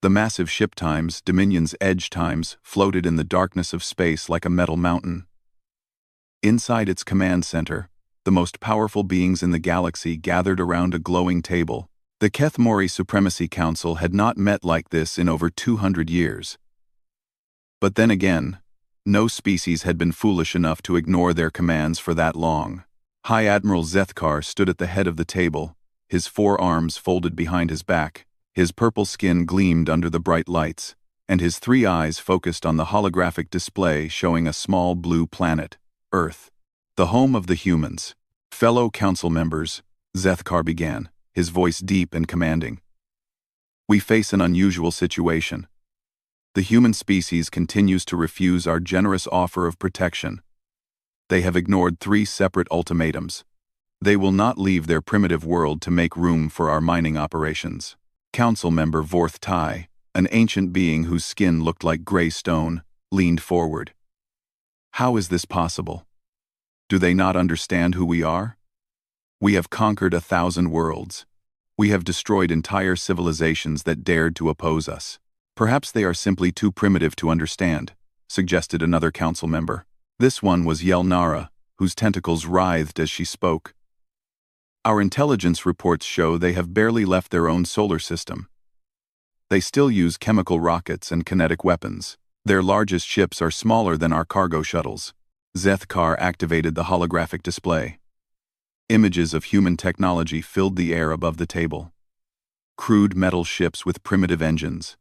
The massive ship times, Dominion's edge times, floated in the darkness of space like a metal mountain. Inside its command center, the most powerful beings in the galaxy gathered around a glowing table. The Kethmori Supremacy Council had not met like this in over 200 years. But then again, no species had been foolish enough to ignore their commands for that long. High Admiral Zethkar stood at the head of the table, his forearms folded behind his back. His purple skin gleamed under the bright lights, and his 3 eyes focused on the holographic display showing a small blue planet, Earth, the home of the humans. Fellow council members, Zethkar began, his voice deep and commanding. We face an unusual situation. The human species continues to refuse our generous offer of protection. They have ignored 3 separate ultimatums. They will not leave their primitive world to make room for our mining operations. Council member Vorth Tai, an ancient being whose skin looked like gray stone, leaned forward. How is this possible? Do they not understand who we are? We have conquered 1,000 worlds. We have destroyed entire civilizations that dared to oppose us. Perhaps they are simply too primitive to understand, suggested another council member. This one was Yelnara, whose tentacles writhed as she spoke. Our intelligence reports show they have barely left their own solar system. They still use chemical rockets and kinetic weapons. Their largest ships are smaller than our cargo shuttles. Zethkar activated the holographic display. Images of human technology filled the air above the table. Crude metal ships with primitive engines.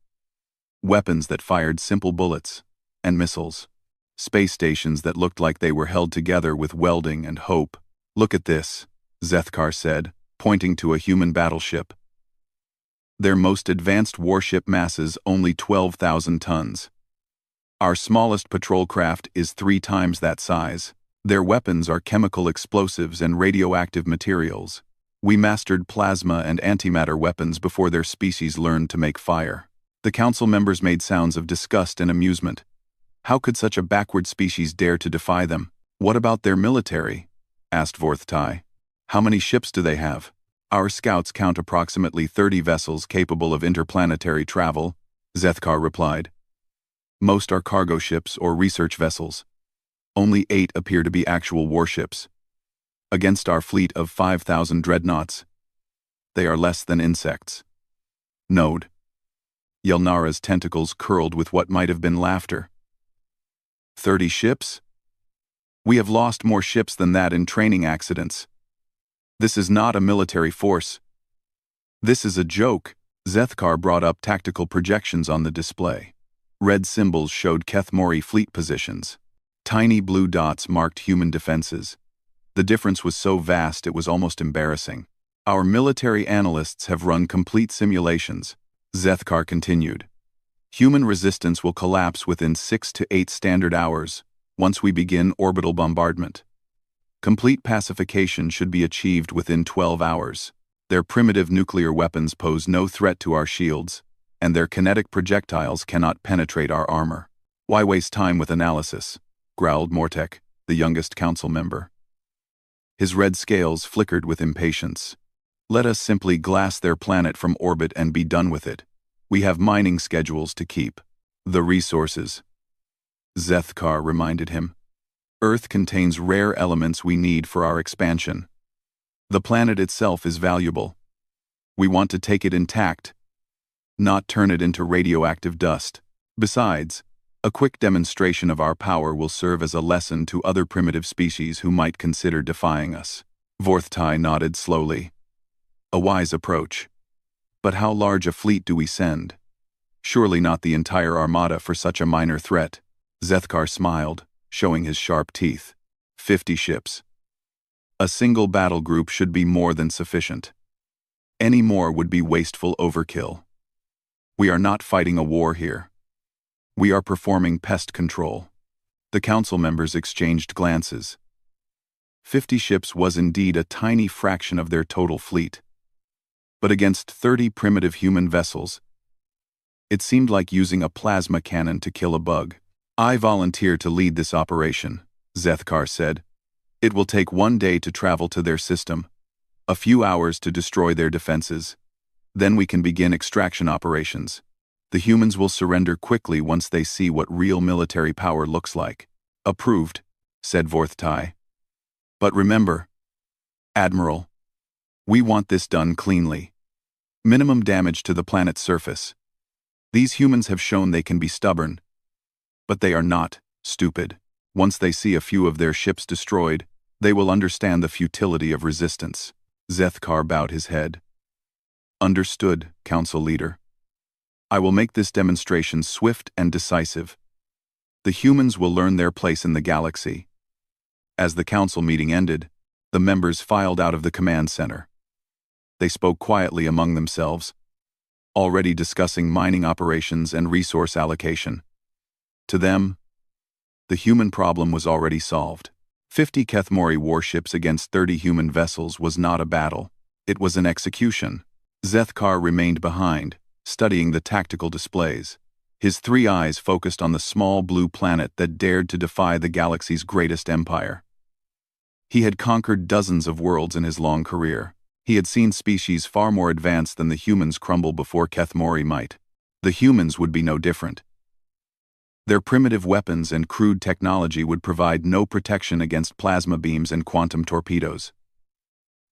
Weapons that fired simple bullets and missiles. Space stations that looked like they were held together with welding and hope. Look at this, Zethkar said, pointing to a human battleship. Their most advanced warship masses only 12,000 tons. Our smallest patrol craft is 3 times that size. Their weapons are chemical explosives and radioactive materials. We mastered plasma and antimatter weapons before their species learned to make fire. The council members made sounds of disgust and amusement. How could such a backward species dare to defy them? What about their military? Asked Vorth Tai. How many ships do they have? Our scouts count approximately 30 vessels capable of interplanetary travel, Zethkar replied. Most are cargo ships or research vessels. Only 8 appear to be actual warships. Against our fleet of 5,000 dreadnoughts, they are less than insects. Node. Yelnara's tentacles curled with what might have been laughter. 30 ships? We have lost more ships than that in training accidents. This is not a military force. This is a joke. Zethkar brought up tactical projections on the display. Red symbols showed Kethmori fleet positions. Tiny blue dots marked human defenses. The difference was so vast it was almost embarrassing. Our military analysts have run complete simulations, Zethkar continued. Human resistance will collapse within 6 to 8 standard hours, once we begin orbital bombardment. Complete pacification should be achieved within 12 hours. Their primitive nuclear weapons pose no threat to our shields, and their kinetic projectiles cannot penetrate our armor. Why waste time with analysis? Growled Mortek, the youngest council member. His red scales flickered with impatience. Let us simply glass their planet from orbit and be done with it. We have mining schedules to keep. The resources, Zethkar reminded him. Earth contains rare elements we need for our expansion. The planet itself is valuable. We want to take it intact, not turn it into radioactive dust. Besides, a quick demonstration of our power will serve as a lesson to other primitive species who might consider defying us. Vorth Tai nodded slowly. A wise approach. But how large a fleet do we send? Surely not the entire armada for such a minor threat. Zethkar smiled, showing his sharp teeth. 50 ships. A single battle group should be more than sufficient. Any more would be wasteful overkill. We are not fighting a war here. We are performing pest control. The council members exchanged glances. 50 ships was indeed a tiny fraction of their total fleet. But against 30 primitive human vessels, it seemed like using a plasma cannon to kill a bug. I volunteer to lead this operation, Zethkar said. It will take 1 day to travel to their system, a few hours to destroy their defenses. Then we can begin extraction operations. The humans will surrender quickly once they see what real military power looks like. Approved, said Vorthtai. But remember, Admiral, we want this done cleanly. Minimum damage to the planet's surface. These humans have shown they can be stubborn, but they are not stupid. Once they see a few of their ships destroyed, they will understand the futility of resistance. Zethkar bowed his head. Understood, Council Leader. I will make this demonstration swift and decisive. The humans will learn their place in the galaxy. As the council meeting ended, the members filed out of the command center. They spoke quietly among themselves, already discussing mining operations and resource allocation. To them, the human problem was already solved. 50 Kethmori warships against 30 human vessels was not a battle. It was an execution. Zethkar remained behind, studying the tactical displays. His 3 eyes focused on the small blue planet that dared to defy the galaxy's greatest empire. He had conquered dozens of worlds in his long career. He had seen species far more advanced than the humans crumble before Kethmori might. The humans would be no different. Their primitive weapons and crude technology would provide no protection against plasma beams and quantum torpedoes.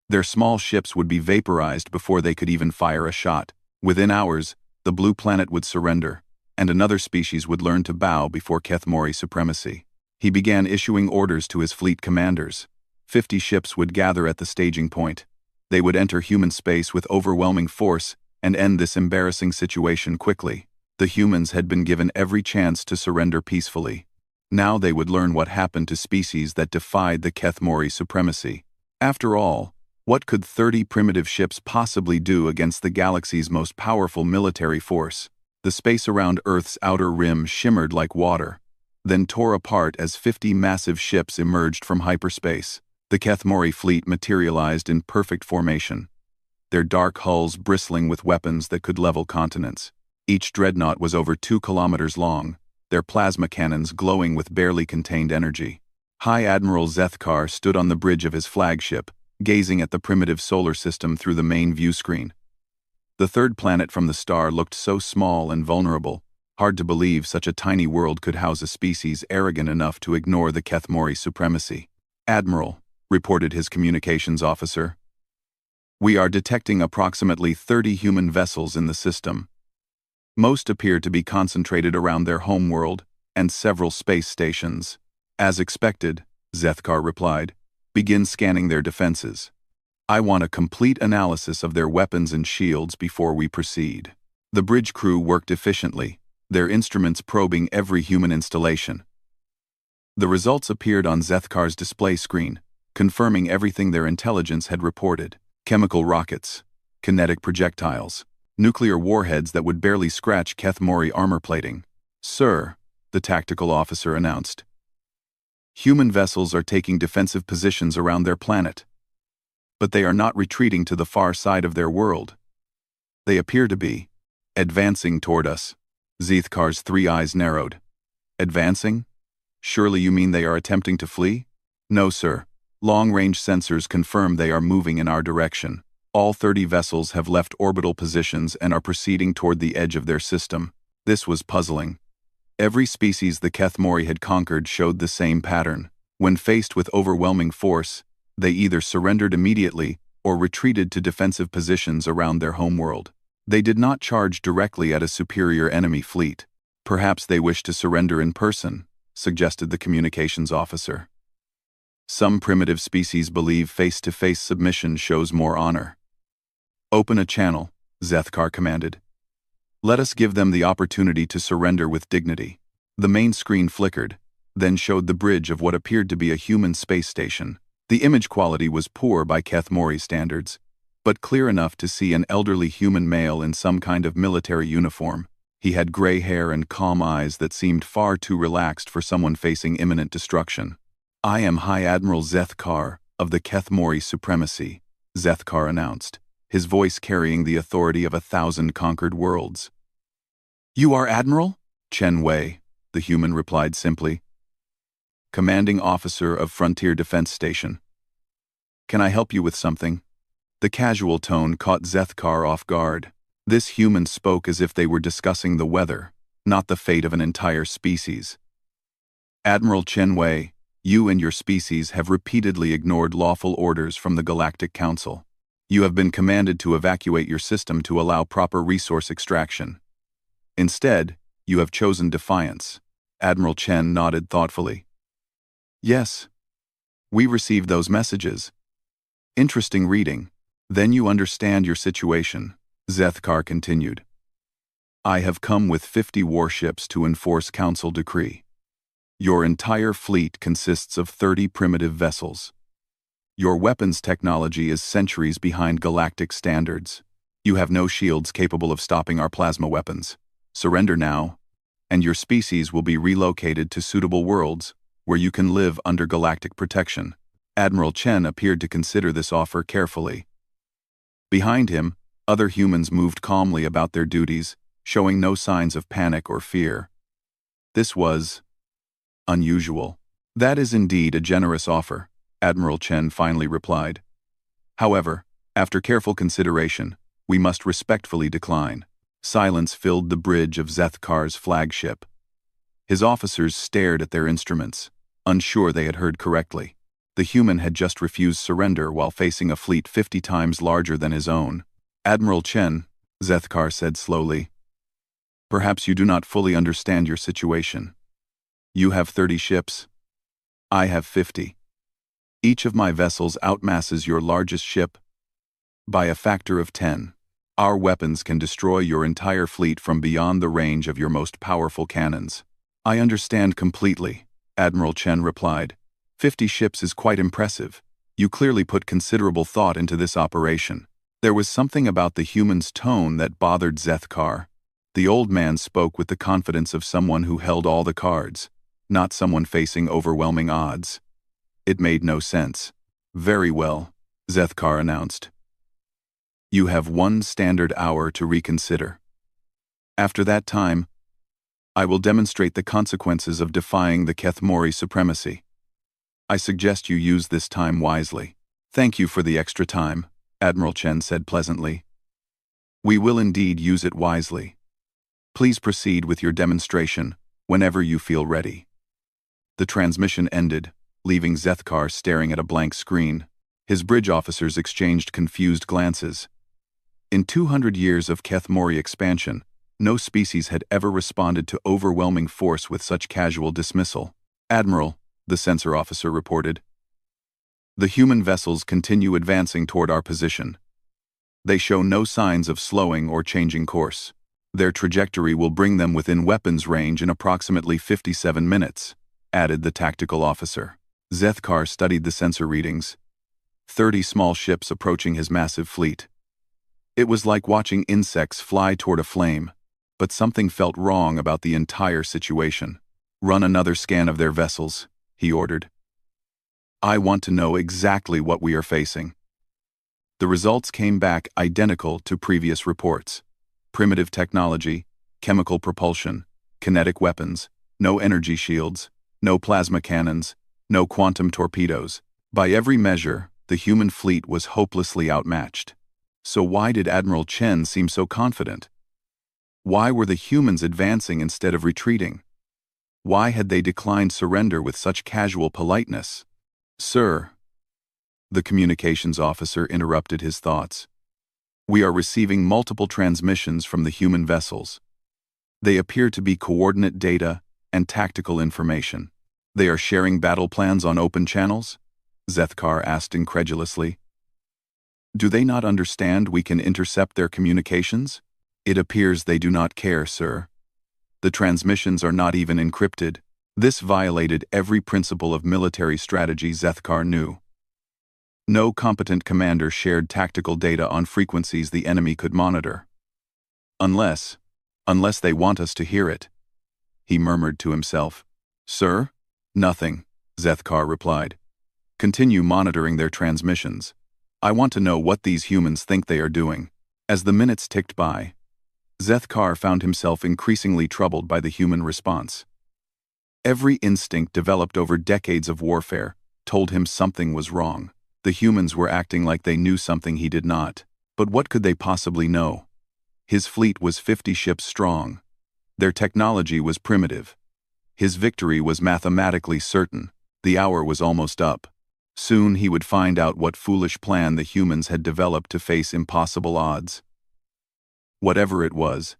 Their small ships would be vaporized before they could even fire a shot. Within hours, the blue planet would surrender, and another species would learn to bow before Kethmori supremacy. He began issuing orders to his fleet commanders. 50 ships would gather at the staging point. They would enter human space with overwhelming force and end this embarrassing situation quickly. The humans had been given every chance to surrender peacefully. Now they would learn what happened to species that defied the Kethmori supremacy. After all, what could 30 primitive ships possibly do against the galaxy's most powerful military force? The space around Earth's outer rim shimmered like water, then tore apart as 50 massive ships emerged from hyperspace. The Kethmori fleet materialized in perfect formation, their dark hulls bristling with weapons that could level continents. Each dreadnought was over 2 kilometers long, their plasma cannons glowing with barely contained energy. High Admiral Zethkar stood on the bridge of his flagship, gazing at the primitive solar system through the main view screen. The third planet from the star looked so small and vulnerable, hard to believe such a tiny world could house a species arrogant enough to ignore the Kethmori supremacy. Admiral, reported his communications officer, we are detecting approximately 30 human vessels in the system. Most appear to be concentrated around their homeworld and several space stations. As expected, Zethkar replied, begin scanning their defenses. I want a complete analysis of their weapons and shields before we proceed. The bridge crew worked efficiently, their instruments probing every human installation. The results appeared on Zethkar's display screen, confirming everything their intelligence had reported. Chemical rockets, kinetic projectiles, nuclear warheads that would barely scratch Kethmori armor plating. Sir, the tactical officer announced, human vessels are taking defensive positions around their planet. But they are not retreating to the far side of their world. They appear to be advancing toward us. Zethkar's 3 eyes narrowed. Advancing? Surely you mean they are attempting to flee? No, sir. Long-range sensors confirm they are moving in our direction. All 30 vessels have left orbital positions and are proceeding toward the edge of their system. This was puzzling. Every species the Kethmori had conquered showed the same pattern. When faced with overwhelming force, they either surrendered immediately or retreated to defensive positions around their homeworld. They did not charge directly at a superior enemy fleet. Perhaps they wished to surrender in person, suggested the communications officer. Some primitive species believe face-to-face submission shows more honor. Open a channel, Zethkar commanded. Let us give them the opportunity to surrender with dignity. The main screen flickered, then showed the bridge of what appeared to be a human space station. The image quality was poor by Kethmori standards, but clear enough to see an elderly human male in some kind of military uniform. He had gray hair and calm eyes that seemed far too relaxed for someone facing imminent destruction. I am High Admiral Zethkar of the Kethmori supremacy, Zethkar announced, his voice carrying the authority of 1,000 conquered worlds. You are Admiral? Chen Wei, the human replied simply. Commanding Officer of Frontier Defense Station. Can I help you with something? The casual tone caught Zethkar off guard. This human spoke as if they were discussing the weather, not the fate of an entire species. Admiral Chen Wei, you and your species have repeatedly ignored lawful orders from the Galactic Council. You have been commanded to evacuate your system to allow proper resource extraction. Instead, you have chosen defiance. Admiral Chen nodded thoughtfully. Yes. We received those messages. Interesting reading. Then you understand your situation, Zethkar continued. I have come with 50 warships to enforce Council decree. Your entire fleet consists of 30 primitive vessels. Your weapons technology is centuries behind galactic standards. You have no shields capable of stopping our plasma weapons. Surrender now, and your species will be relocated to suitable worlds where you can live under galactic protection. Admiral Chen appeared to consider this offer carefully. Behind him, other humans moved calmly about their duties, showing no signs of panic or fear. This was unusual. That is indeed a generous offer, Admiral Chen finally replied. However, after careful consideration, we must respectfully decline. Silence filled the bridge of Zethkar's flagship. His officers stared at their instruments, unsure they had heard correctly. The human had just refused surrender while facing a fleet 50 times larger than his own. Admiral Chen, Zethkar said slowly, perhaps you do not fully understand your situation. You have 30 ships. I have 50. Each of my vessels outmasses your largest ship by a factor of 10. Our weapons can destroy your entire fleet from beyond the range of your most powerful cannons. I understand completely, Admiral Chen replied. 50 ships is quite impressive. You clearly put considerable thought into this operation. There was something about the human's tone that bothered Zethkar. The old man spoke with the confidence of someone who held all the cards, not someone facing overwhelming odds. It made no sense. Very well, Zethkar announced. You have 1 standard hour to reconsider. After that time, I will demonstrate the consequences of defying the Kethmori supremacy. I suggest you use this time wisely. Thank you for the extra time, Admiral Chen said pleasantly. We will indeed use it wisely. Please proceed with your demonstration whenever you feel ready. The transmission ended, leaving Zethkar staring at a blank screen. His bridge officers exchanged confused glances. In 200 years of Kethmori expansion, no species had ever responded to overwhelming force with such casual dismissal. Admiral, the sensor officer reported. The human vessels continue advancing toward our position. They show no signs of slowing or changing course. Their trajectory will bring them within weapons range in approximately 57 minutes, added the tactical officer. Zethkar studied the sensor readings. 30 small ships approaching his massive fleet. It was like watching insects fly toward a flame, but something felt wrong about the entire situation. Run another scan of their vessels, he ordered. I want to know exactly what we are facing. The results came back identical to previous reports. Primitive technology, chemical propulsion, kinetic weapons, no energy shields, no plasma cannons, no quantum torpedoes. By every measure, the human fleet was hopelessly outmatched. So why did Admiral Chen seem so confident? Why were the humans advancing instead of retreating? Why had they declined surrender with such casual politeness? Sir, the communications officer interrupted his thoughts. We are receiving multiple transmissions from the human vessels. They appear to be coordinate data and tactical information. They are sharing battle plans on open channels? Zethkar asked incredulously. Do they not understand we can intercept their communications? It appears they do not care, sir. The transmissions are not even encrypted. This violated every principle of military strategy Zethkar knew. No competent commander shared tactical data on frequencies the enemy could monitor. Unless they want us to hear it, he murmured to himself. Sir? Nothing, Zethkar replied. Continue monitoring their transmissions. I want to know what these humans think they are doing. As the minutes ticked by, Zethkar found himself increasingly troubled by the human response. Every instinct developed over decades of warfare told him something was wrong. The humans were acting like they knew something he did not. But what could they possibly know? His fleet was 50 ships strong. Their technology was primitive. His victory was mathematically certain. The hour was almost up. Soon he would find out what foolish plan the humans had developed to face impossible odds. Whatever it was,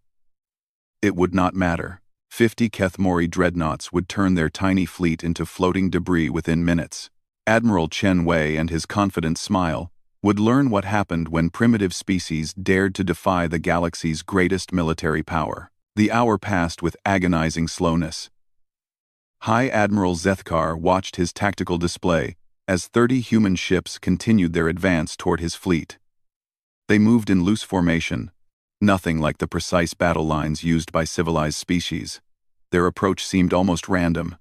it would not matter. 50 Kethmori dreadnoughts would turn their tiny fleet into floating debris within minutes. Admiral Chen Wei and his confident smile would learn what happened when primitive species dared to defy the galaxy's greatest military power. The hour passed with agonizing slowness. High Admiral Zethkar watched his tactical display as 30 human ships continued their advance toward his fleet. They moved in loose formation, nothing like the precise battle lines used by civilized species. Their approach seemed almost random,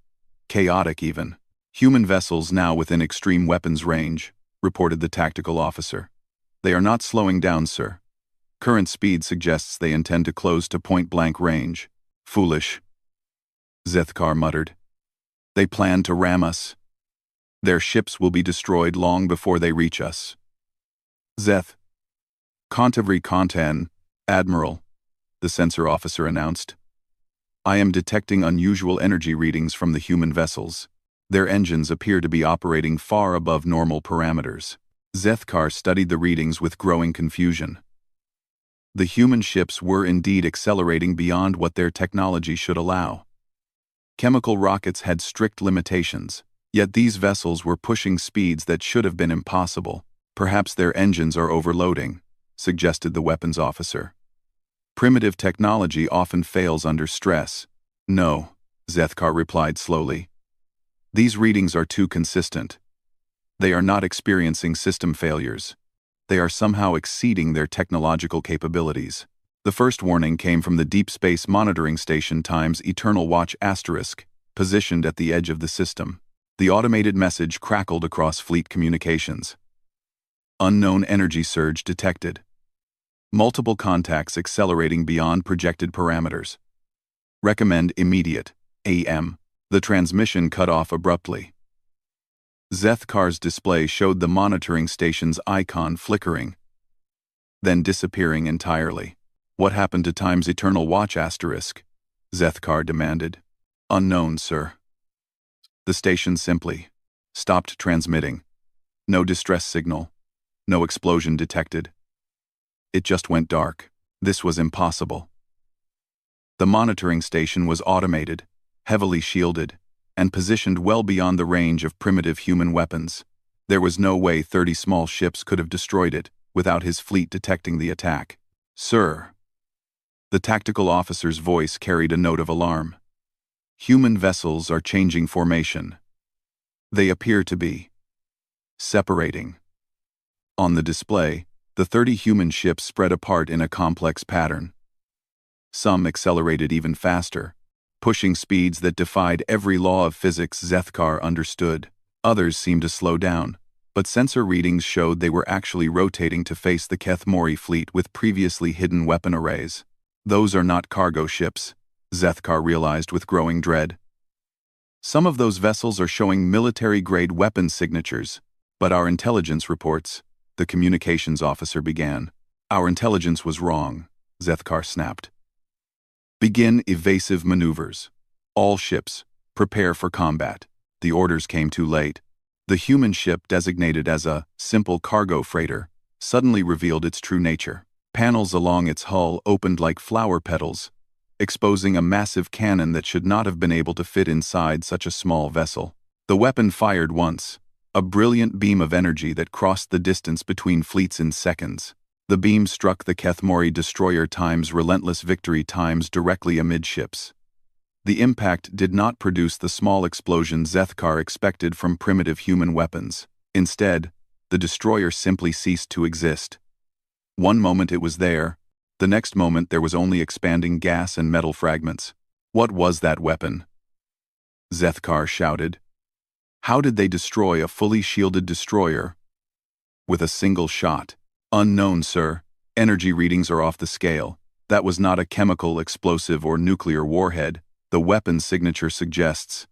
chaotic even. Human vessels now within extreme weapons range, reported the tactical officer. They are not slowing down, sir. Current speed suggests they intend to close to point-blank range. Foolish, Zethkar muttered. They plan to ram us. Their ships will be destroyed long before they reach us. Zeth. Contavri Contan, Admiral, the sensor officer announced. I am detecting unusual energy readings from the human vessels. Their engines appear to be operating far above normal parameters. Zethkar studied the readings with growing confusion. The human ships were indeed accelerating beyond what their technology should allow. Chemical rockets had strict limitations, yet these vessels were pushing speeds that should have been impossible. Perhaps their engines are overloading, suggested the weapons officer. Primitive technology often fails under stress. No, Zethkar replied slowly. These readings are too consistent. They are not experiencing system failures. They are somehow exceeding their technological capabilities. The first warning came from the Deep Space Monitoring Station times Eternal Watch *, positioned at the edge of the system. The automated message crackled across fleet communications. Unknown energy surge detected. Multiple contacts accelerating beyond projected parameters. Recommend immediate AM. The transmission cut off abruptly. Zethkar's display showed the monitoring station's icon flickering, then disappearing entirely. What happened to Time's Eternal Watch *? Zethkar demanded. Unknown, sir. The station simply stopped transmitting. No distress signal. No explosion detected. It just went dark. This was impossible. The monitoring station was automated, heavily shielded, and positioned well beyond the range of primitive human weapons. There was no way 30 small ships could have destroyed it without his fleet detecting the attack. Sir. The tactical officer's voice carried a note of alarm. Human vessels are changing formation. They appear to be separating. On the display, the 30 human ships spread apart in a complex pattern. Some accelerated even faster, pushing speeds that defied every law of physics Zethkar understood. Others seemed to slow down, but sensor readings showed they were actually rotating to face the Kethmori fleet with previously hidden weapon arrays. Those are not cargo ships, Zethkar realized with growing dread. Some of those vessels are showing military-grade weapon signatures, but our intelligence reports, the communications officer began. Our intelligence was wrong, Zethkar snapped. Begin evasive maneuvers. All ships, prepare for combat. The orders came too late. The human ship designated as a simple cargo freighter suddenly revealed its true nature. Panels along its hull opened like flower petals, exposing a massive cannon that should not have been able to fit inside such a small vessel. The weapon fired once, a brilliant beam of energy that crossed the distance between fleets in seconds. The beam struck the Kethmori destroyer Time's relentless victory Times directly amidships. The impact did not produce the small explosion Zethkar expected from primitive human weapons. Instead, the destroyer simply ceased to exist. One moment it was there, the next moment there was only expanding gas and metal fragments. What was that weapon? Zethkar shouted. How did they destroy a fully shielded destroyer with a single shot? Unknown, sir. Energy readings are off the scale. That was not a chemical, explosive, or nuclear warhead, the weapon signature suggests.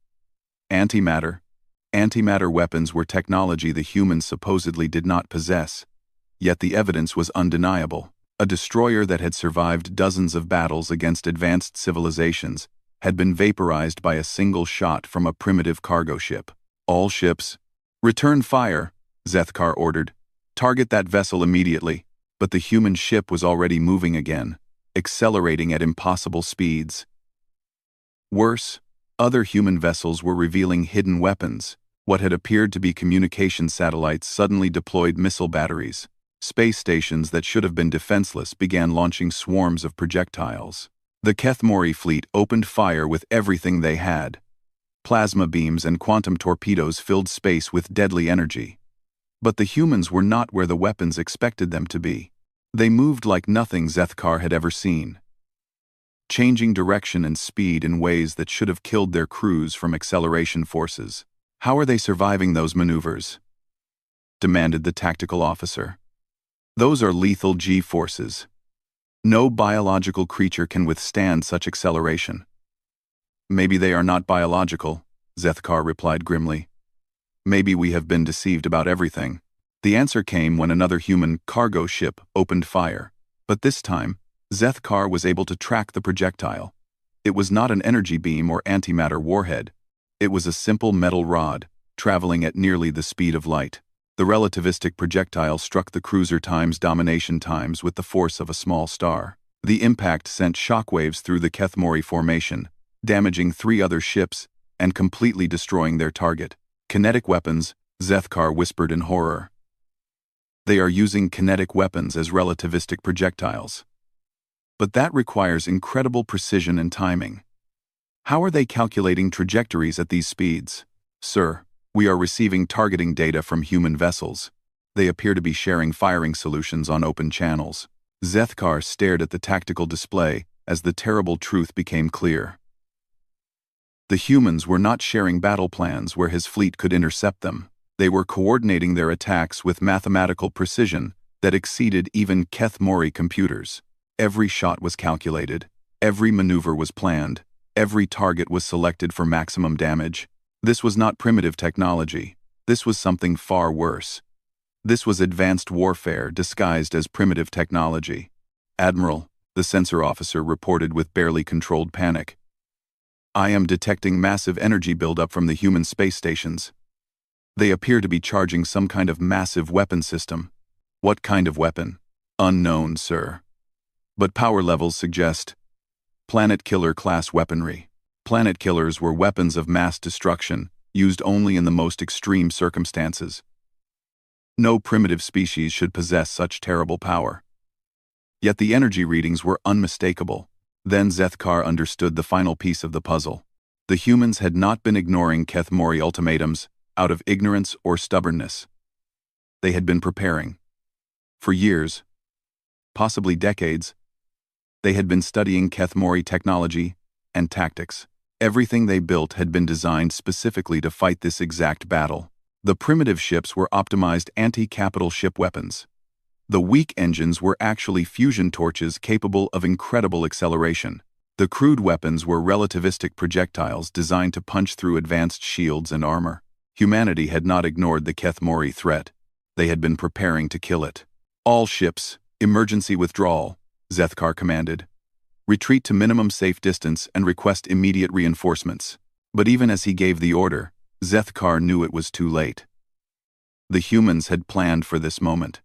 Antimatter. Antimatter weapons were technology the humans supposedly did not possess, yet the evidence was undeniable. A destroyer that had survived dozens of battles against advanced civilizations had been vaporized by a single shot from a primitive cargo ship. All ships, return fire, Zethkar ordered. Target that vessel immediately. But the human ship was already moving again, accelerating at impossible speeds. Worse, other human vessels were revealing hidden weapons. What had appeared to be communication satellites suddenly deployed missile batteries. Space stations that should have been defenseless began launching swarms of projectiles. The Kethmori fleet opened fire with everything they had. Plasma beams and quantum torpedoes filled space with deadly energy. But the humans were not where the weapons expected them to be. They moved like nothing Zethkar had ever seen, changing direction and speed in ways that should have killed their crews from acceleration forces. How are they surviving those maneuvers? Demanded the tactical officer. Those are lethal G-forces. No biological creature can withstand such acceleration. Maybe they are not biological, Zethkar replied grimly. Maybe we have been deceived about everything. The answer came when another human cargo ship opened fire. But this time, Zethkar was able to track the projectile. It was not an energy beam or antimatter warhead. It was a simple metal rod, traveling at nearly the speed of light. The relativistic projectile struck the cruiser times domination times with the force of a small star. The impact sent shockwaves through the Kethmori formation, damaging 3 other ships and completely destroying their target. Kinetic weapons, Zethkar whispered in horror. They are using kinetic weapons as relativistic projectiles. But that requires incredible precision and timing. How are they calculating trajectories at these speeds? Sir, we are receiving targeting data from human vessels. They appear to be sharing firing solutions on open channels. Zethkar stared at the tactical display as the terrible truth became clear. The humans were not sharing battle plans where his fleet could intercept them. They were coordinating their attacks with mathematical precision that exceeded even Kethmori computers. Every shot was calculated. Every maneuver was planned. Every target was selected for maximum damage. This was not primitive technology. This was something far worse. This was advanced warfare disguised as primitive technology. Admiral, the sensor officer reported with barely controlled panic. I am detecting massive energy buildup from the human space stations. They appear to be charging some kind of massive weapon system. What kind of weapon? Unknown, sir. But power levels suggest planet killer class weaponry. Planet killers were weapons of mass destruction, used only in the most extreme circumstances. No primitive species should possess such terrible power. Yet the energy readings were unmistakable. Then Zethkar understood the final piece of the puzzle. The humans had not been ignoring Kethmori ultimatums out of ignorance or stubbornness. They had been preparing. For years, possibly decades, they had been studying Kethmori technology and tactics. Everything they built had been designed specifically to fight this exact battle. The primitive ships were optimized anti-capital ship weapons. The weak engines were actually fusion torches capable of incredible acceleration. The crude weapons were relativistic projectiles designed to punch through advanced shields and armor. Humanity had not ignored the Kethmori threat. They had been preparing to kill it. All ships, emergency withdrawal, Zethkar commanded. Retreat to minimum safe distance and request immediate reinforcements. But even as he gave the order, Zethkar knew it was too late. The humans had planned for this moment.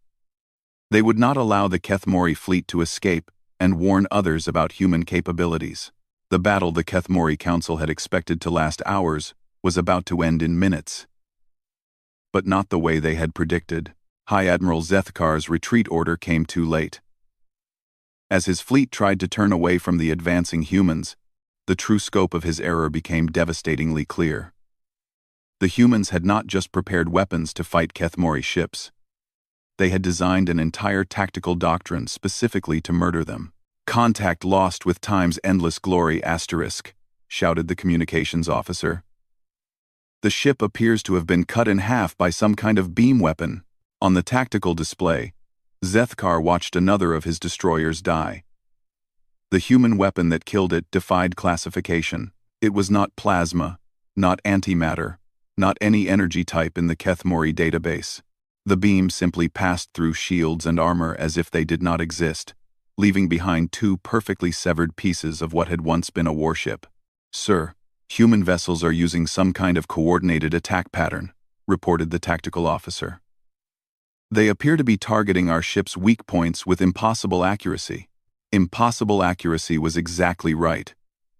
They would not allow the Kethmori fleet to escape and warn others about human capabilities. The battle the Kethmori Council had expected to last hours was about to end in minutes. But not the way they had predicted. High Admiral Zethkar's retreat order came too late. As his fleet tried to turn away from the advancing humans, the true scope of his error became devastatingly clear. The humans had not just prepared weapons to fight Kethmori ships. They had designed an entire tactical doctrine specifically to murder them. Contact lost with time's endless glory *, shouted the communications officer. The ship appears to have been cut in half by some kind of beam weapon. On the tactical display, Zethkar watched another of his destroyers die. The human weapon that killed it defied classification. It was not plasma, not antimatter, not any energy type in the Kethmori database. The beam simply passed through shields and armor as if they did not exist. leaving behind two perfectly severed pieces of what had once been a warship. "Sir, human vessels are using some kind of coordinated attack pattern," reported the tactical officer. "They appear to be targeting our ship's weak points with impossible accuracy." Impossible accuracy was exactly right.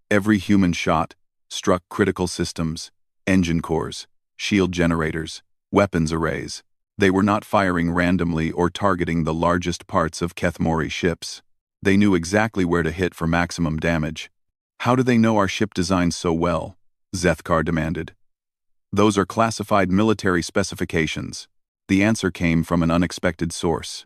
Every human shot struck critical systems, engine cores, shield generators, weapons arrays. They were not firing randomly or targeting the largest parts of Kethmori ships. They knew exactly where to hit for maximum damage. "How do they know our ship designs so well?" Zethkar demanded. "Those are classified military specifications." The answer came from an unexpected source.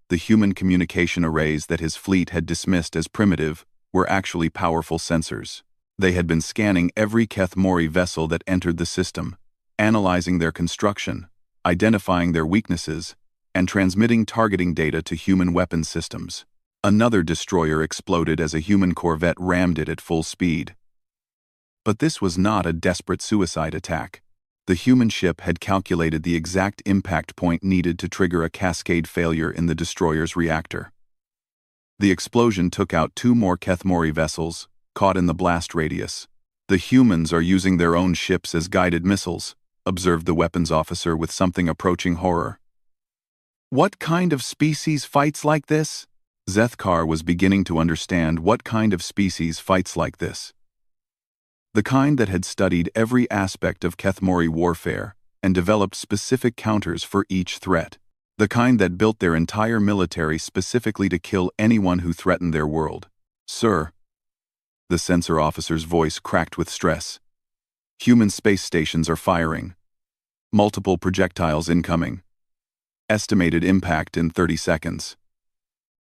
The human communication arrays that his fleet had dismissed as primitive were actually powerful sensors. They had been scanning every Kethmori vessel that entered the system, analyzing their construction, identifying their weaknesses, and transmitting targeting data to human weapons systems. Another destroyer exploded as a human corvette rammed it at full speed. But this was not a desperate suicide attack. The human ship had calculated the exact impact point needed to trigger a cascade failure in the destroyer's reactor. The explosion took out two more Kethmori vessels, caught in the blast radius. "The humans are using their own ships as guided missiles," observed the weapons officer with something approaching horror. "What kind of species fights like this?" Zethkar was beginning to understand what kind of species fights like this. The kind that had studied every aspect of Kethmori warfare and developed specific counters for each threat. The kind that built their entire military specifically to kill anyone who threatened their world. "Sir," the sensor officer's voice cracked with stress. "Human space stations are firing. Multiple projectiles incoming. Estimated impact in 30 seconds.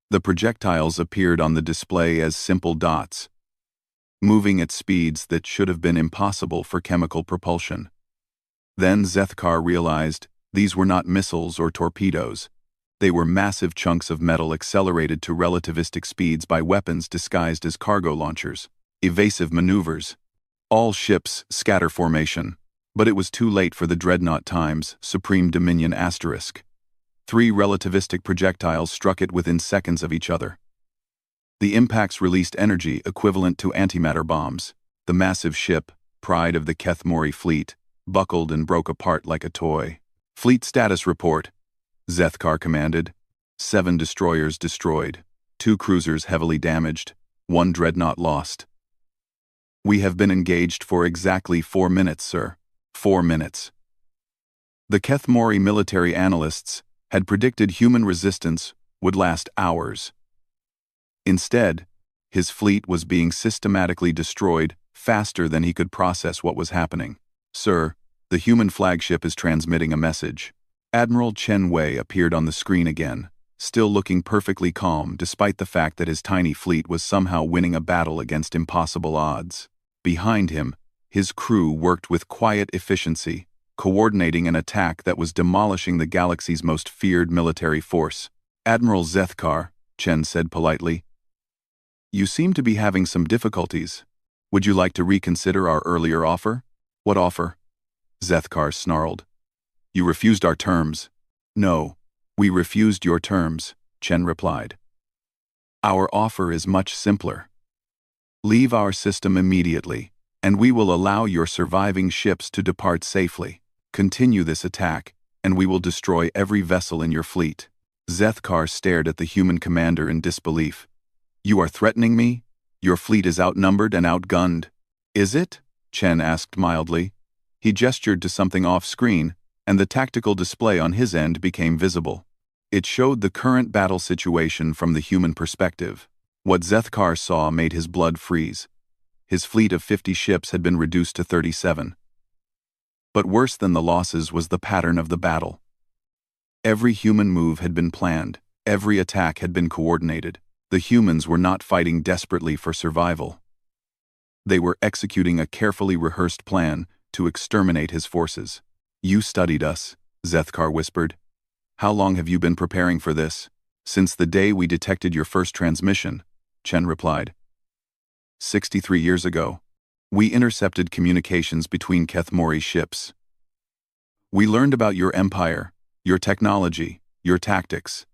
The projectiles appeared on the display as simple dots, moving at speeds that should have been impossible for chemical propulsion. Then Zethkar realized these were not missiles or torpedoes. They were massive chunks of metal accelerated to relativistic speeds by weapons disguised as cargo launchers. Evasive maneuvers. All ships scatter formation. But it was too late for the Dreadnought Times Supreme Dominion Asterisk. 3 relativistic projectiles struck it within seconds of each other. The impacts released energy equivalent to antimatter bombs. The massive ship, pride of the Kethmori fleet, buckled and broke apart like a toy. "Fleet status report," Zethkar commanded. 7 destroyers destroyed, 2 cruisers heavily damaged, 1 dreadnought lost. "We have been engaged for exactly 4 minutes, sir." 4 minutes. The Kethmori military analysts had predicted human resistance would last hours. Instead, his fleet was being systematically destroyed faster than he could process what was happening. "Sir, the human flagship is transmitting a message." Admiral Chen Wei appeared on the screen again, still looking perfectly calm despite the fact that his tiny fleet was somehow winning a battle against impossible odds. Behind him, his crew worked with quiet efficiency, coordinating an attack that was demolishing the galaxy's most feared military force. "Admiral Zethkar," Chen said politely, "you seem to be having some difficulties. Would you like to reconsider our earlier offer?" "What offer?" Zethkar snarled. "You refused our terms." "No, we refused your terms," Chen replied. "Our offer is much simpler. Leave our system immediately, and we will allow your surviving ships to depart safely. Continue this attack, and we will destroy every vessel in your fleet." Zethkar stared at the human commander in disbelief. "You are threatening me? Your fleet is outnumbered and outgunned." "Is it?" Chen asked mildly. He gestured to something off-screen, and the tactical display on his end became visible. It showed the current battle situation from the human perspective. What Zethkar saw made his blood freeze. His fleet of 50 ships had been reduced to 37. But worse than the losses was the pattern of the battle. Every human move had been planned, every attack had been coordinated. The humans were not fighting desperately for survival. They were executing a carefully rehearsed plan to exterminate his forces. "You studied us," Zethkar whispered. "How long have you been preparing for this?" "Since the day we detected your first transmission," Chen replied. 63 years ago, we intercepted communications between Kethmori ships. We learned about your empire, your technology, your tactics.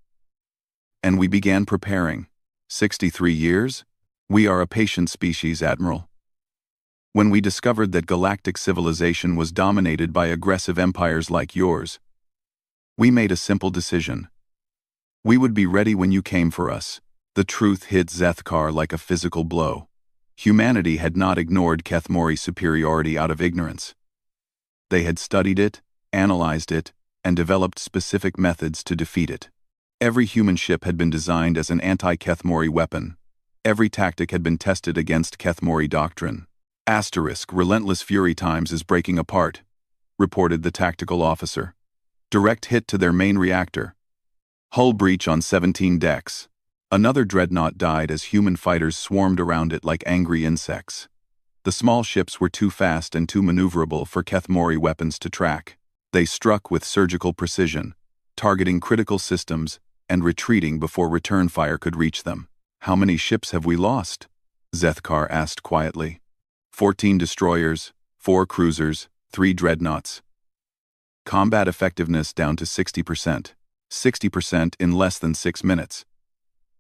And we began preparing. 63 years? We are a patient species, Admiral. When we discovered that galactic civilization was dominated by aggressive empires like yours, we made a simple decision. We would be ready when you came for us. The truth hit Zethkar like a physical blow. Humanity had not ignored Kethmori's superiority out of ignorance. They had studied it, analyzed it, and developed specific methods to defeat it. Every human ship had been designed as an anti-Kethmori weapon. Every tactic had been tested against Kethmori doctrine. Relentless fury times is breaking apart, reported the tactical officer. Direct hit to their main reactor. Hull breach on 17 decks. Another dreadnought died as human fighters swarmed around it like angry insects. The small ships were too fast and too maneuverable for Kethmori weapons to track. They struck with surgical precision, targeting critical systems and retreating before return fire could reach them. How many ships have we lost? Zethkar asked quietly. 14 destroyers, 4 cruisers, 3 dreadnoughts. Combat effectiveness down to 60%. 60% in less than 6 minutes.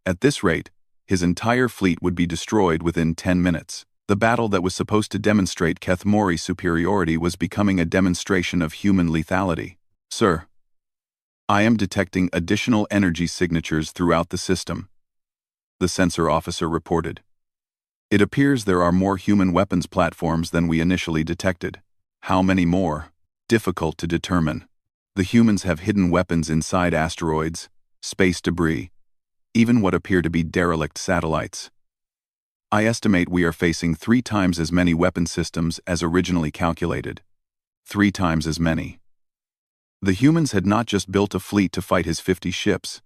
At this rate, his entire fleet would be destroyed within 10 minutes. The battle that was supposed to demonstrate Kethmori's superiority was becoming a demonstration of human lethality. Sir, I am detecting additional energy signatures throughout the system, the sensor officer reported. It appears there are more human weapons platforms than we initially detected. How many more? Difficult to determine. The humans have hidden weapons inside asteroids, space debris, even what appear to be derelict satellites. I estimate we are facing 3 times as many weapon systems as originally calculated. 3 times as many. The humans had not just built a fleet to fight his 50 ships.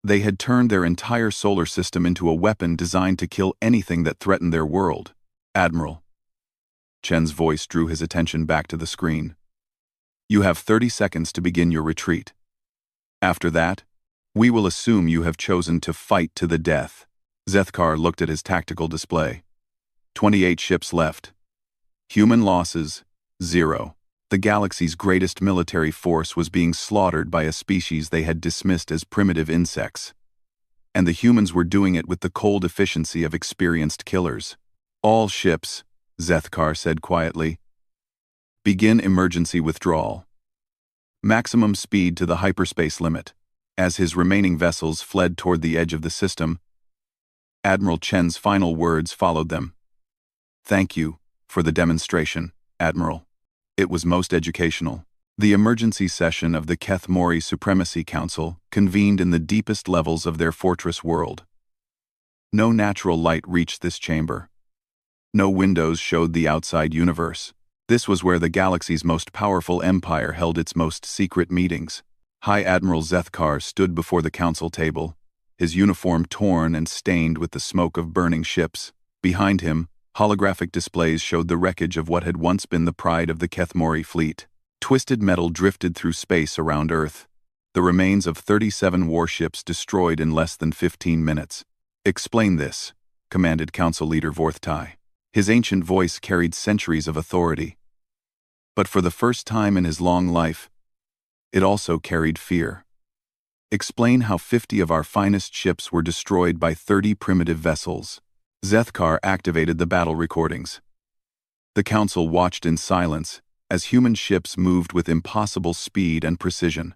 They had turned their entire solar system into a weapon designed to kill anything that threatened their world. Admiral. Chen's voice drew his attention back to the screen. You have 30 seconds to begin your retreat. After that, we will assume you have chosen to fight to the death. Zethkar looked at his tactical display. 28 ships left. Human losses, 0. The galaxy's greatest military force was being slaughtered by a species they had dismissed as primitive insects. And the humans were doing it with the cold efficiency of experienced killers. All ships, Zethkar said quietly. Begin emergency withdrawal. Maximum speed to the hyperspace limit. As his remaining vessels fled toward the edge of the system, Admiral Chen's final words followed them. Thank you for the demonstration, Admiral. It was most educational. The emergency session of the Kethmori Supremacy Council convened in the deepest levels of their fortress world. No natural light reached this chamber. No windows showed the outside universe. This was where the galaxy's most powerful empire held its most secret meetings. High Admiral Zethkar stood before the council table, his uniform torn and stained with the smoke of burning ships. Behind him, holographic displays showed the wreckage of what had once been the pride of the Kethmori fleet. Twisted metal drifted through space around Earth, the remains of 37 warships destroyed in less than 15 minutes. Explain this, commanded Council Leader Vorthtai. His ancient voice carried centuries of authority. But for the first time in his long life, it also carried fear. Explain how 50 of our finest ships were destroyed by 30 primitive vessels. Zethkar activated the battle recordings. The council watched in silence as human ships moved with impossible speed and precision.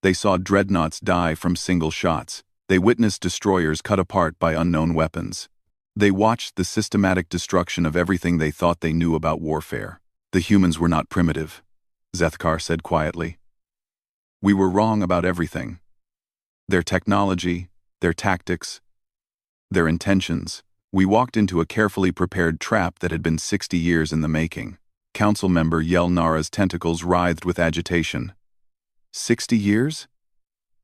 They saw dreadnoughts die from single shots. They witnessed destroyers cut apart by unknown weapons. They watched the systematic destruction of everything they thought they knew about warfare. The humans were not primitive, Zethkar said quietly. We were wrong about everything. Their technology, their tactics, their intentions. We walked into a carefully prepared trap that had been 60 years in the making. Council member Yel Nara's tentacles writhed with agitation. 60 years?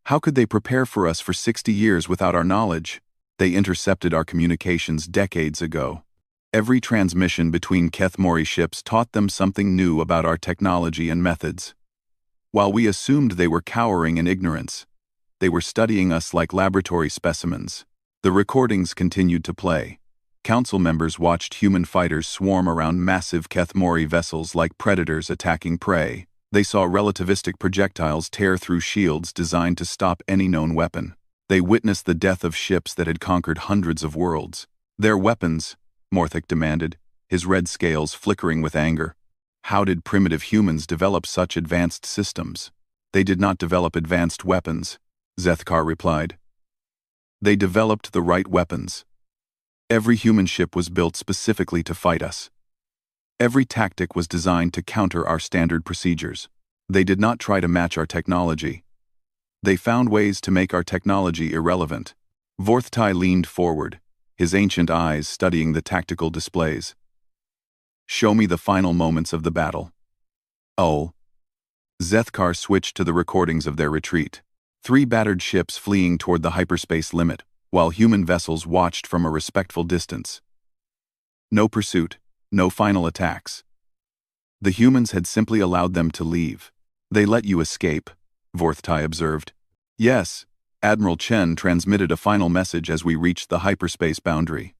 How could they prepare for us for 60 years without our knowledge? They intercepted our communications decades ago. Every transmission between Kethmori ships taught them something new about our technology and methods. While we assumed they were cowering in ignorance, they were studying us like laboratory specimens. The recordings continued to play. Council members watched human fighters swarm around massive Kethmori vessels like predators attacking prey. They saw relativistic projectiles tear through shields designed to stop any known weapon. They witnessed the death of ships that had conquered hundreds of worlds. Their weapons, Morthek demanded, his red scales flickering with anger. How did primitive humans develop such advanced systems? They did not develop advanced weapons, Zethkar replied. They developed the right weapons. Every human ship was built specifically to fight us. Every tactic was designed to counter our standard procedures. They did not try to match our technology. They found ways to make our technology irrelevant. Vorthtai leaned forward, his ancient eyes studying the tactical displays. Show me the final moments of the battle. Oh. Zethkar switched to the recordings of their retreat. 3 battered ships fleeing toward the hyperspace limit, while human vessels watched from a respectful distance. No pursuit, no final attacks. The humans had simply allowed them to leave. They let you escape, Vorthtai observed. Yes, Admiral Chen transmitted a final message as we reached the hyperspace boundary.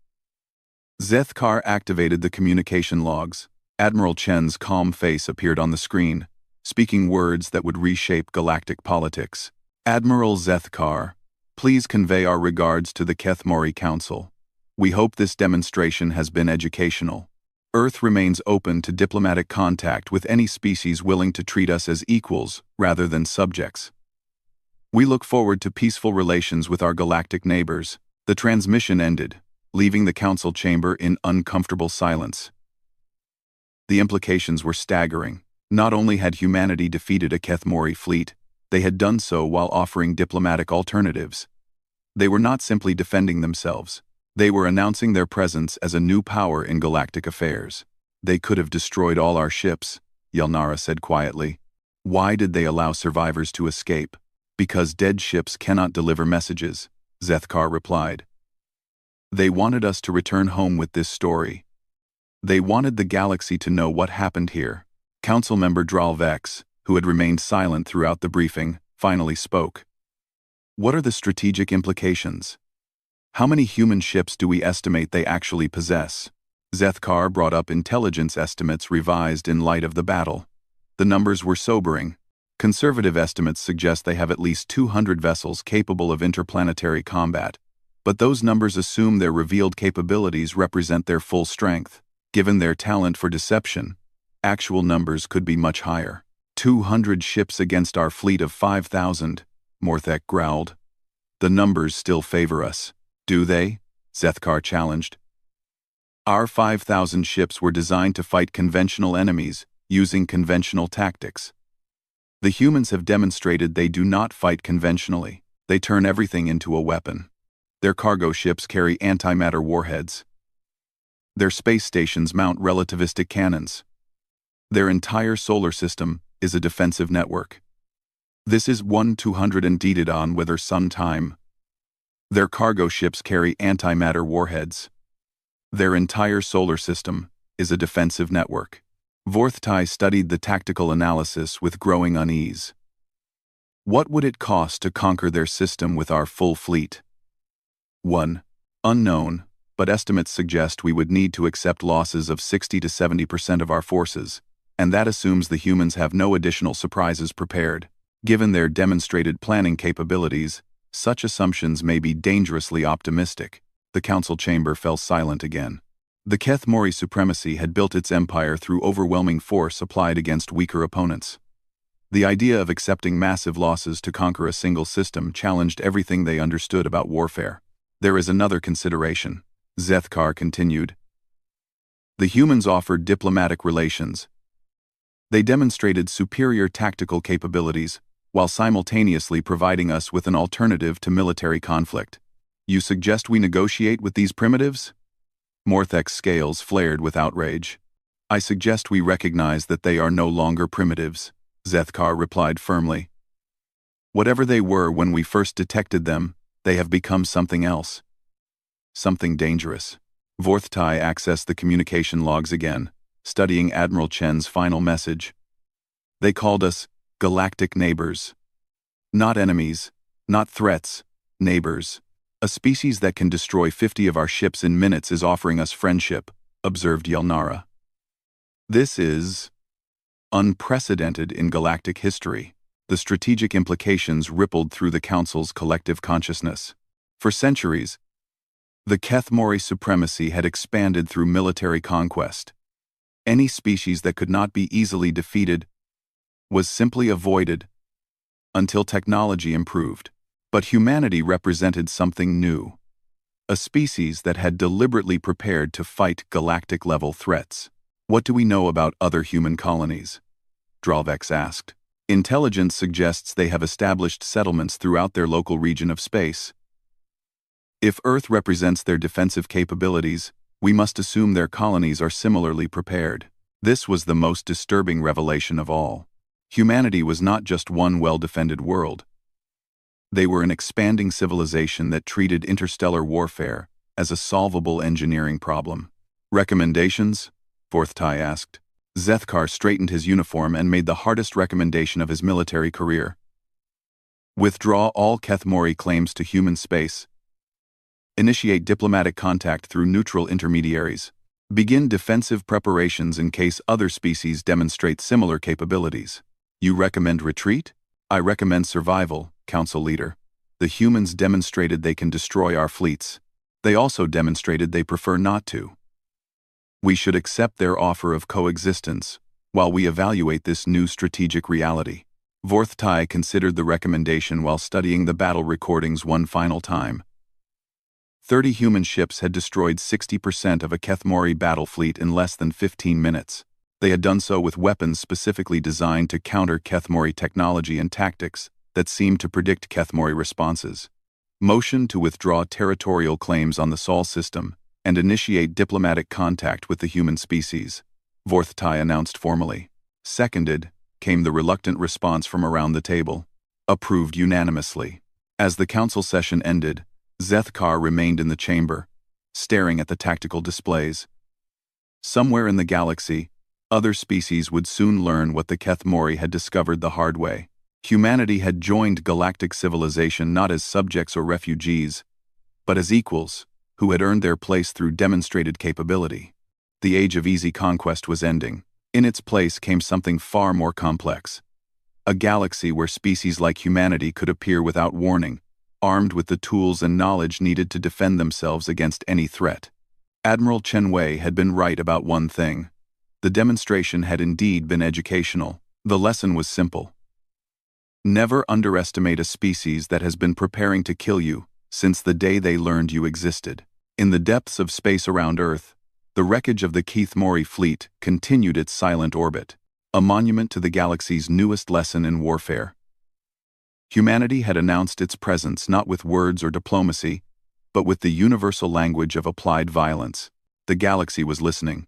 Zethkar activated the communication logs. Admiral Chen's calm face appeared on the screen, speaking words that would reshape galactic politics. Admiral Zethkar, please convey our regards to the Kethmori Council. We hope this demonstration has been educational. Earth remains open to diplomatic contact with any species willing to treat us as equals rather than subjects. We look forward to peaceful relations with our galactic neighbors. The transmission ended, leaving the council chamber in uncomfortable silence. The implications were staggering. Not only had humanity defeated a Kethmori fleet, they had done so while offering diplomatic alternatives. They were not simply defending themselves. They were announcing their presence as a new power in galactic affairs. They could have destroyed all our ships, Yelnara said quietly. Why did they allow survivors to escape? Because dead ships cannot deliver messages, Zethkar replied. They wanted us to return home with this story. They wanted the galaxy to know what happened here. Council member Dralvex, who had remained silent throughout the briefing, finally spoke. What are the strategic implications? How many human ships do we estimate they actually possess? Zethkar brought up intelligence estimates revised in light of the battle. The numbers were sobering. Conservative estimates suggest they have at least 200 vessels capable of interplanetary combat, but those numbers assume their revealed capabilities represent their full strength. Given their talent for deception, actual numbers could be much higher. 200 ships against our fleet of 5,000, Morthek growled. The numbers still favor us. Do they? Zethkar challenged. Our 5,000 ships were designed to fight conventional enemies, using conventional tactics. The humans have demonstrated they do not fight conventionally. They turn everything into a weapon. Their cargo ships carry antimatter warheads. Their space stations mount relativistic cannons. Their entire solar system is a defensive network. This is 1/200 indeed on whether sun time. Their cargo ships carry antimatter warheads. Their entire solar system is a defensive network. Vorthtai studied the tactical analysis with growing unease. What would it cost to conquer their system with our full fleet? 1. Unknown, but estimates suggest we would need to accept losses of 60 to 70% of our forces, and that assumes the humans have no additional surprises prepared. Given their demonstrated planning capabilities, such assumptions may be dangerously optimistic. The council chamber fell silent again. The Kethmori supremacy had built its empire through overwhelming force applied against weaker opponents. The idea of accepting massive losses to conquer a single system challenged everything they understood about warfare. There is another consideration, Zethkar continued. The humans offered diplomatic relations. They demonstrated superior tactical capabilities, while simultaneously providing us with an alternative to military conflict. You suggest we negotiate with these primitives? Morthek's scales flared with outrage. I suggest we recognize that they are no longer primitives, Zethkar replied firmly. Whatever they were when we first detected them, they have become something else. Something dangerous. Vorthtai accessed the communication logs again, studying Admiral Chen's final message. They called us galactic neighbors. Not enemies, not threats, neighbors. A species that can destroy 50 of our ships in minutes is offering us friendship, observed Yelnara. This is unprecedented in galactic history. The strategic implications rippled through the Council's collective consciousness. For centuries, the Kethmori supremacy had expanded through military conquest. Any species that could not be easily defeated was simply avoided until technology improved. But humanity represented something new. A species that had deliberately prepared to fight galactic-level threats. What do we know about other human colonies? Dralvex asked. Intelligence suggests they have established settlements throughout their local region of space. If Earth represents their defensive capabilities, we must assume their colonies are similarly prepared. This was the most disturbing revelation of all. Humanity was not just one well-defended world. They were an expanding civilization that treated interstellar warfare as a solvable engineering problem. Recommendations? Vorthtai asked. Zethkar straightened his uniform and made the hardest recommendation of his military career. Withdraw all Kethmori claims to human space. Initiate diplomatic contact through neutral intermediaries. Begin defensive preparations in case other species demonstrate similar capabilities. You recommend retreat? I recommend survival, Council Leader. The humans demonstrated they can destroy our fleets. They also demonstrated they prefer not to. We should accept their offer of coexistence while we evaluate this new strategic reality. Vorthtai considered the recommendation while studying the battle recordings one final time. 30 human ships had destroyed 60% of a Kethmori battle fleet in less than 15 minutes. They had done so with weapons specifically designed to counter Kethmori technology and tactics that seemed to predict Kethmori responses. Motion to withdraw territorial claims on the Sol system and initiate diplomatic contact with the human species, Vorthtai announced formally. Seconded, came the reluctant response from around the table. Approved unanimously. As the council session ended, Zethkar remained in the chamber, staring at the tactical displays. Somewhere in the galaxy, other species would soon learn what the Kethmori had discovered the hard way. Humanity had joined galactic civilization not as subjects or refugees, but as equals, who had earned their place through demonstrated capability. The age of easy conquest was ending. In its place came something far more complex. A galaxy where species like humanity could appear without warning, armed with the tools and knowledge needed to defend themselves against any threat. Admiral Chen Wei had been right about one thing. The demonstration had indeed been educational. The lesson was simple. Never underestimate a species that has been preparing to kill you since the day they learned you existed. In the depths of space around Earth, the wreckage of the Kethmori fleet continued its silent orbit, a monument to the galaxy's newest lesson in warfare. Humanity had announced its presence not with words or diplomacy, but with the universal language of applied violence. The galaxy was listening.